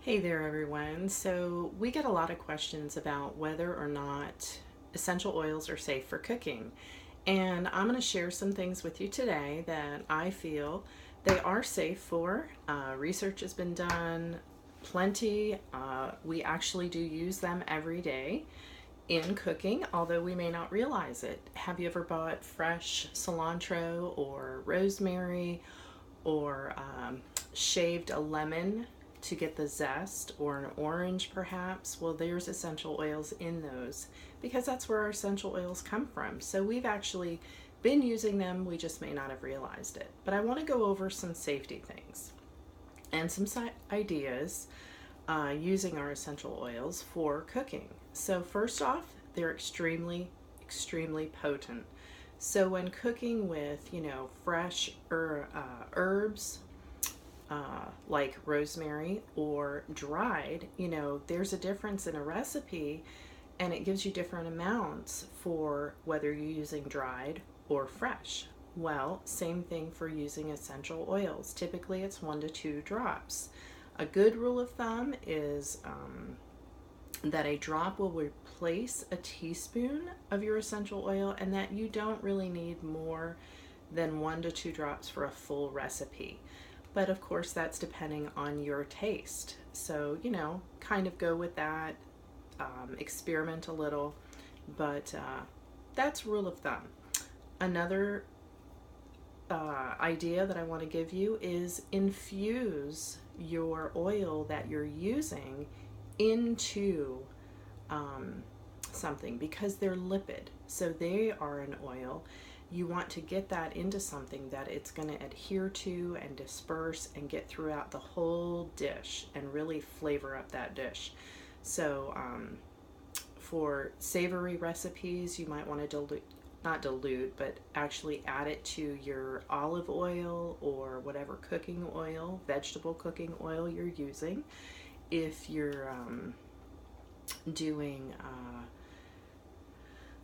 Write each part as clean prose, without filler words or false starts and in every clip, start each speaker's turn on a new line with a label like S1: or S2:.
S1: Hey there, everyone. So, we get a lot of questions about whether or not essential oils are safe for cooking. And I'm going to share some things with you today that I feel they are safe for. Research has been done plenty. We actually do use them every day in cooking, although we may not realize it. Have you ever bought fresh cilantro or rosemary or shaved a lemon to get the zest, or an orange perhaps? Well, there's essential oils in those because that's where our essential oils come from. So we've actually been using them, we just may not have realized it. But I want to go over some safety things and some ideas using our essential oils for cooking. So, first off, they're extremely potent. So, when cooking with, fresh herbs, like rosemary, or dried, there's a difference in a recipe, and it gives you different amounts for whether you're using dried or fresh. Well, same thing for using essential oils. Typically, it's 1 to 2 drops. A good rule of thumb is that a drop will replace a teaspoon of your essential oil, and that you don't really need more than 1 to 2 drops for a full recipe. But of course, that's depending on your taste. So, kind of go with that, experiment a little, but that's rule of thumb. Another idea that I want to give you is infuse your oil that you're using into something, because they're lipid. So they are an oil. You want to get that into something that it's going to adhere to and disperse and get throughout the whole dish and really flavor up that dish. So for savory recipes, you might want to not dilute, but actually add it to your olive oil or whatever cooking oil, vegetable cooking oil you're using. If you're doing,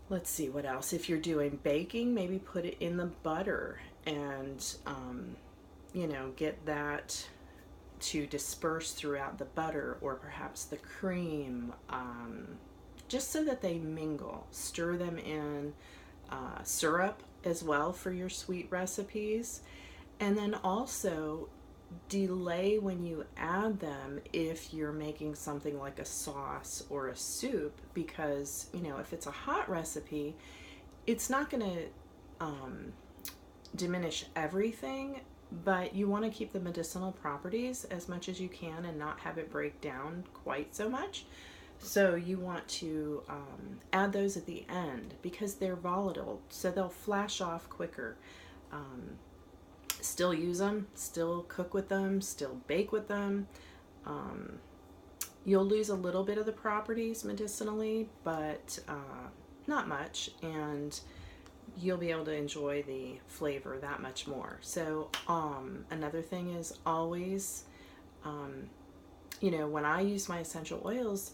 S1: let's see what else. If you're doing baking, maybe put it in the butter and, get that to disperse throughout the butter, or perhaps the cream, just so that they mingle. Stir them in. Syrup as well for your sweet recipes. And then also delay when you add them if you're making something like a sauce or a soup, because if it's a hot recipe, it's not going to diminish everything, but you want to keep the medicinal properties as much as you can and not have it break down quite so much. So you want to add those at the end because they're volatile, so they'll flash off quicker. Still use them, still cook with them, still bake with them. You'll lose a little bit of the properties medicinally, but not much, and you'll be able to enjoy the flavor that much more. So another thing is always, when I use my essential oils,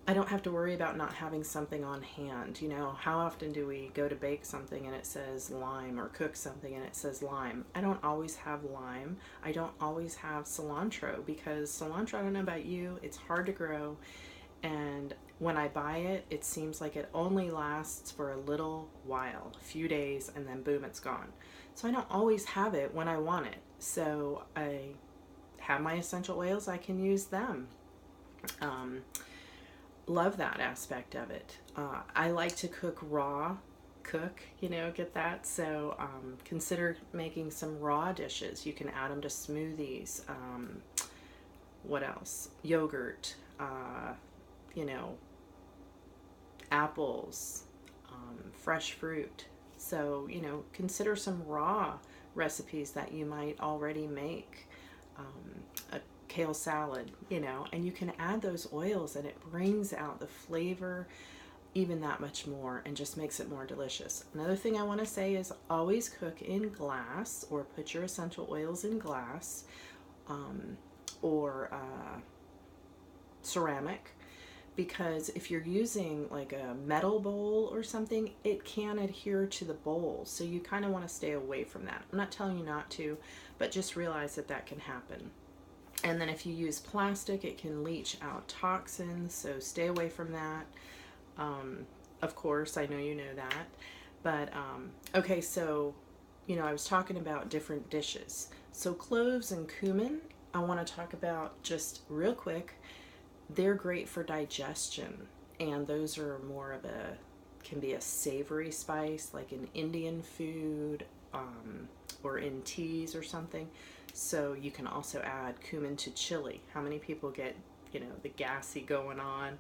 S1: I don't have to worry about not having something on hand. How often do we go to bake something and it says lime, or cook something and it says lime? I don't always have lime. I don't always have cilantro, because cilantro, I don't know about you, it's hard to grow. And when I buy it, it seems like it only lasts for a little while, a few days, and then boom, it's gone. So I don't always have it when I want it. So I have my essential oils, I can use them. Love that aspect of it. I like to cook, get that. So consider making some raw dishes. You can add them to smoothies. What else? Yogurt, apples, fresh fruit. So, consider some raw recipes that you might already make. A kale salad, and you can add those oils, and it brings out the flavor even that much more and just makes it more delicious. Another thing I want to say is always cook in glass, or put your essential oils in glass, or ceramic, because if you're using like a metal bowl or something, it can adhere to the bowl. So you kind of want to stay away from that. I'm not telling you not to, but just realize that that can happen. And then if you use plastic, it can leach out toxins, so stay away from that. Of course, I know you know that. But okay, so I was talking about different dishes. So cloves and cumin, I want to talk about just real quick. They're great for digestion, and those are more of a can be a savory spice like in Indian food, or in teas or something. So you can also add cumin to chili. How many people get the gassy going on?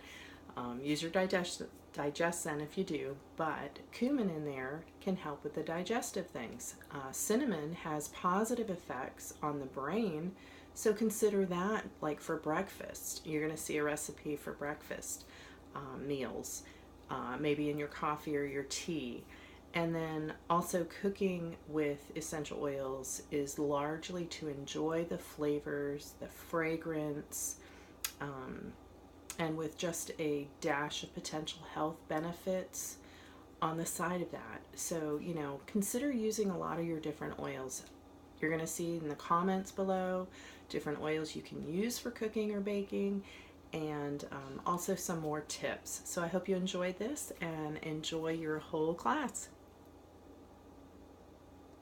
S1: Use your digestion if you do, but cumin in there can help with the digestive things. Cinnamon has positive effects on the brain, so consider that like for breakfast. You're going to see a recipe for breakfast meals, maybe in your coffee or your tea. And then also cooking with essential oils is largely to enjoy the flavors, the fragrance, um, and with just a dash of potential health benefits on the side of that. So, consider using a lot of your different oils. You're going to see in the comments below different oils you can use for cooking or baking, and also some more tips. So I hope you enjoyed this and enjoy your whole class.